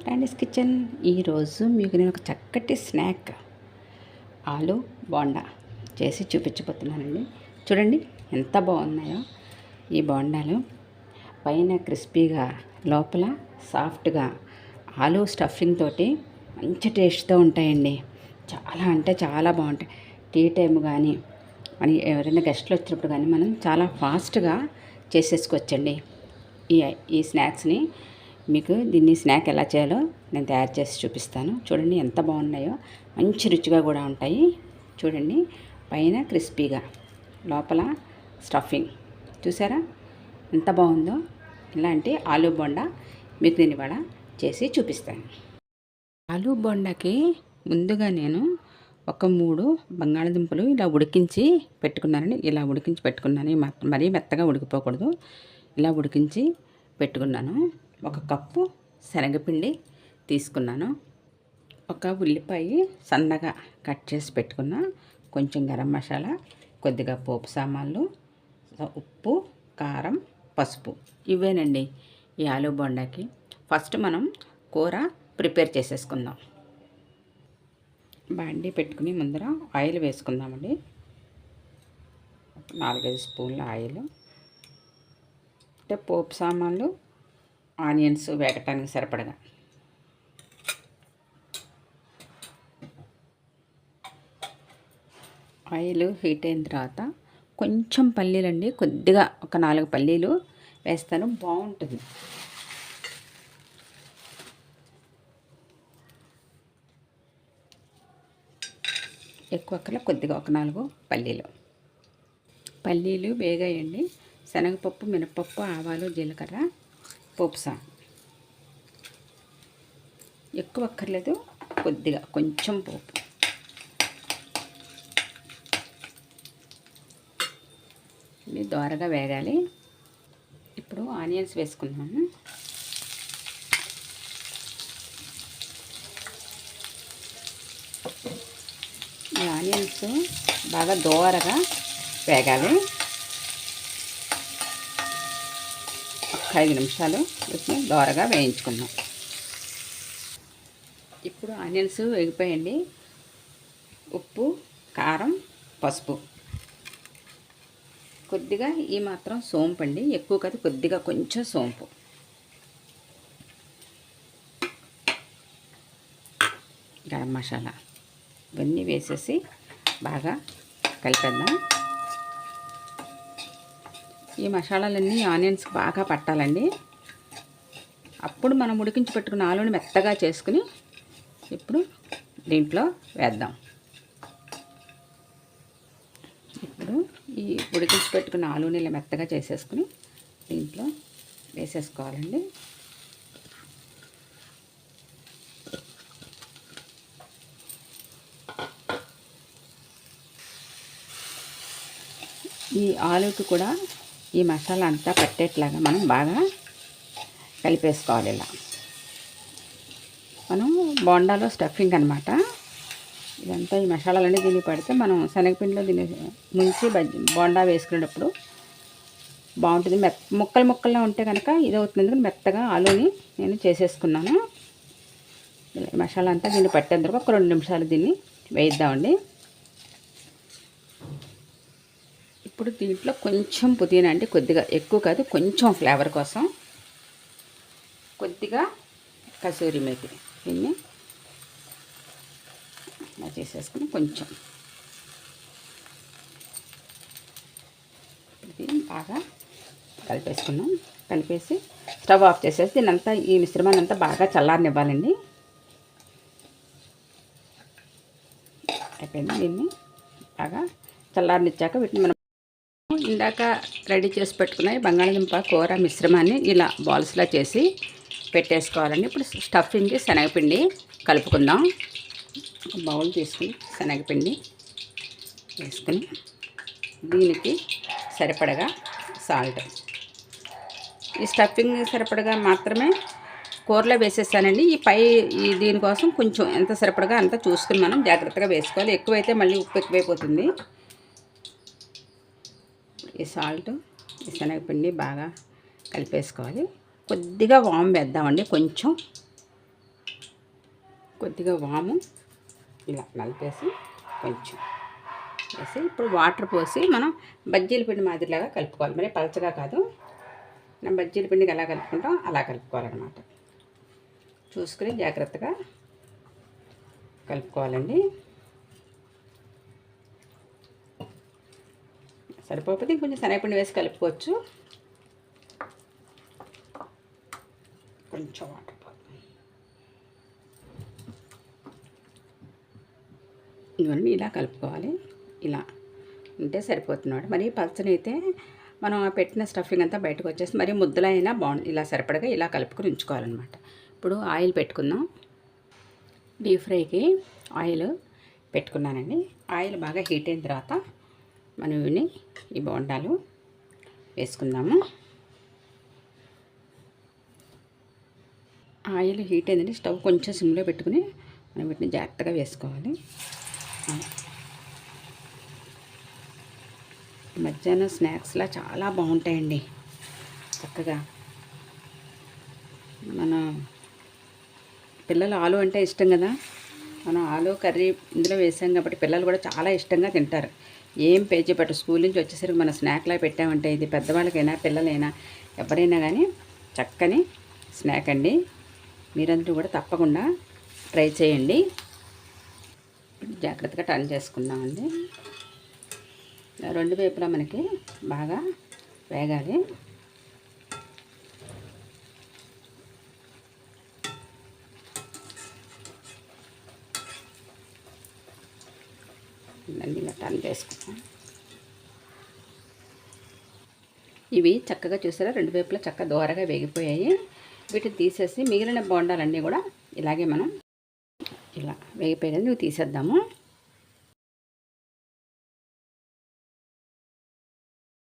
రాండీస్ kitchen. ఈరోజు మీకు నేను ఒక చక్కటి స్నాక్ ఆలు బోండా చేసి చూపించబోతున్నానండి. చూడండి ఎంత బాగున్నాయో ఈ బోండాలు. పైన క్రిస్పీగా, లోపల సాఫ్ట్గా ఆలు స్టఫింగ్ తోటి మంచి టేస్ట్తో ఉంటాయండి. చాలా అంటే చాలా బాగుంటాయి. టీ టైం కానీ అని ఎవరైనా గెస్ట్లు వచ్చినప్పుడు కానీ మనం చాలా ఫాస్ట్గా చేసేసుకోవచ్చండి ఈ స్నాక్స్ని. మీకు దీన్ని స్నాక్ ఎలా చేయాలో నేను తయారు చేసి చూపిస్తాను. చూడండి ఎంత బాగున్నాయో, మంచి రుచిగా కూడా ఉంటాయి. చూడండి పైన క్రిస్పీగా, లోపల స్టఫింగ్. చూసారా ఎంత బాగుందో? ఇలాంటి ఆలు బోండా మీకు నేను ఇవాళ చేసి చూపిస్తాను. ఆలు బోండాకి ముందుగా నేను ఒక 3 బంగాళదుంపలు ఇలా ఉడికించి పెట్టుకున్నానండి. ఇలా ఉడికించి పెట్టుకున్నాను. మరీ మెత్తగా ఉడికిపోకూడదు. ఇలా ఉడికించి పెట్టుకున్నాను. 1 కప్పు శనగపిండి తీసుకున్నాను. 1 ఉల్లిపాయ సన్నగా కట్ చేసి పెట్టుకున్నా. కొంచెం గరం మసాలా, కొద్దిగా పోపు సామాన్లు, ఉప్పు, కారం, పసుపు. ఇవేనండి ఈ ఆలు బోండాకి. ఫస్ట్ మనం కూర ప్రిపేర్ చేసేసుకుందాం. బాండీ పెట్టుకుని ముందర ఆయిల్ వేసుకుందామండి. 4-5 స్పూన్ల ఆయిల్. అంటే పోపు సామాన్లు, ఆనియన్స్ వేగటానికి సరిపడగా. ఆయిల్ హీట్ అయిన తర్వాత కొంచెం పల్లీలండి, కొద్దిగా ఒక 4 పల్లీలు వేస్తాను, బాగుంటుంది. ఎక్కువ కొద్దిగా ఒక 4 పల్లీలు వేగాయండి. శనగపప్పు, మినపప్పు, ఆవాలు, జీలకర్ర, పోపుసా. ఎక్కువ అక్కర్లేదు, కొద్దిగా కొంచెం పోపు. ఇది దోరగా వేగాలి. ఇప్పుడు ఆనియన్స్ వేసుకున్నాము. ఈ ఆనియన్స్ బాగా దోరగా వేగాలి. 5 నిమిషాలు వీటిని దోరగా వేయించుకుందాం. ఇప్పుడు ఆనియన్స్ వేగిపోయండి. ఉప్పు, కారం, పసుపు, కొద్దిగా ఈ మాత్రం సోంపు అండి, ఎక్కువ కాదు, కొద్దిగా కొంచెం సోంపు, గరం మసాలా, ఇవన్నీ వేసేసి బాగా కలిపేద్దాం. ఈ మసాలాలన్నీ ఆనియన్స్ బాగా పట్టాలండి. అప్పుడు మనం ఉడికించి పెట్టుకున్న ఆలుని మెత్తగా చేసుకుని ఇప్పుడు దీంట్లో వేద్దాం. ఇప్పుడు ఈ ఉడికించి పెట్టుకున్న ఆలుని ఇలా మెత్తగా చేసేసుకుని దీంట్లో వేసేసుకోవాలండి. ఈ ఆలుకి కూడా ఈ మసాలా అంతా పట్టేట్లాగా మనం బాగా కలిపేసుకోవాలి. ఇలా మనం బోండాలో స్టఫింగ్ అనమాట. ఇదంతా ఈ మసాలాలన్నీ దీన్ని పడితే మనం శనగపిండిలో దీన్ని ముంచి బోండా వేసుకునేటప్పుడు బాగుంటుంది. ముక్కలు ఉంటే కనుక ఇది అవుతుంది. ఎందుకంటే మెత్తగా ఆలుని నేను చేసేసుకున్నాను. మసాలా అంతా దీన్ని పట్టేందుకు ఒక 2 నిమిషాలు దీన్ని వేయిద్దామండి. ఇప్పుడు దీంట్లో కొంచెం పుదీనా అండి, కొద్దిగా, ఎక్కువ కాదు, కొంచెం ఫ్లేవర్ కోసం. కొద్దిగా కసూరి మేతి, దీన్ని ఇలా చేసేసుకుని కొంచెం దీన్ని బాగా కలిపేసుకున్నాం. కలిపేసి స్టవ్ ఆఫ్ చేసేసి దీన్నంతా, ఈ మిశ్రమాన్ని అంతా బాగా చల్లారనివ్వాలండి. అయిపోయింది. దీన్ని బాగా చల్లారనిచ్చాక వీటిని మనం ఇందాక రెడీ చేసి పెట్టుకున్న బంగాళదుంప కూర మిశ్రమాన్ని ఇలా బాల్స్లా చేసి పెట్టేసుకోవాలండి. ఇప్పుడు స్టఫింగ్కి శనగపిండి కలుపుకుందాం. ఒక బౌల్ తీసుకుని శనగపిండి వేసుకుని దీనికి సరిపడగా సాల్ట్, ఈ స్టఫింగ్ సరిపడగా మాత్రమే కూరలో వేసేసానండి. ఈ దీనికోసం కొంచెం ఎంత సరిపడగా అంత చూసుకుని మనం జాగ్రత్తగా వేసుకోవాలి. ఎక్కువైతే మళ్ళీ ఉప్పు ఎక్కువైపోతుంది. ఈ సాల్ట్, ఈ శనగపిండి బాగా కలిపేసుకోవాలి. కొద్దిగా వామ్ వేద్దామండి, కొంచెం కొద్దిగా వాము ఇలా నలిపేసి కొంచెం వేసి ఇప్పుడు వాటర్ పోసి మనం బజ్జీల పిండి మాదిరిలాగా కలుపుకోవాలి. మరి పలచగా కాదు, మనం బజ్జీల పిండికి ఎలా కలుపుకుంటాం అలా కలుపుకోవాలన్నమాట. చూసుకుని జాగ్రత్తగా కలుపుకోవాలండి. సరిపోతే ఇంకొంచెం శనగపిండి వేసి కలుపుకోవచ్చు. కొంచెం వాటర్ ఇవన్నీ ఇలా కలుపుకోవాలి. ఇలా ఉంటే సరిపోతున్నాడు. మరి పలచనైతే మనం పెట్టిన స్టఫింగ్ అంతా బయటకు వచ్చేసి మరి ముద్దలైనా బాగుంది. ఇలా సరిపడగా ఇలా కలుపుకొని ఉంచుకోవాలన్నమాట. ఇప్పుడు ఆయిల్ పెట్టుకుందాం. డీప్ ఫ్రైకి ఆయిల్ పెట్టుకున్నానండి. ఆయిల్ బాగా హీట్ అయిన తర్వాత మనం ఇవి ఈ బోండాలు వేసుకుందాము. ఆయిల్ హీట్ అయిందండి. స్టవ్ కొంచెం సిమ్లో పెట్టుకుని మనం వీటిని జాగ్రత్తగా వేసుకోవాలి. మధ్యాహ్నం స్నాక్స్లా చాలా బాగుంటాయండి. చక్కగా మన పిల్లలు ఆలు అంటే ఇష్టం కదా, మనం ఆలు కర్రీ ఇందులో వేసాం కాబట్టి పిల్లలు కూడా చాలా ఇష్టంగా తింటారు. ఏం పేజీ పట్టు స్కూల్ నుంచి వచ్చేసరికి మన స్నాక్లా పెట్టామంటే ఇది పెద్దవాళ్ళకైనా పిల్లలైనా ఎవరైనా కానీ చక్కని స్నాక్ అండి. మీరందరూ కూడా తప్పకుండా ట్రై చేయండి. జాగ్రత్తగా టర్న్ చేసుకుందామండి. రెండు వైపులా మనకి బాగా వేగాలి. ఇలా టర్న్ చేసుకుందాం. ఇవి చక్కగా చూసారా, రెండు వైపులా చక్కగా దోరగా వేగిపోయాయి. వీటిని తీసేసి మిగిలిన బోండాలన్నీ కూడా ఇలాగే మనం ఇలా వేగిపోయాయి, నువ్వు తీసేద్దాము.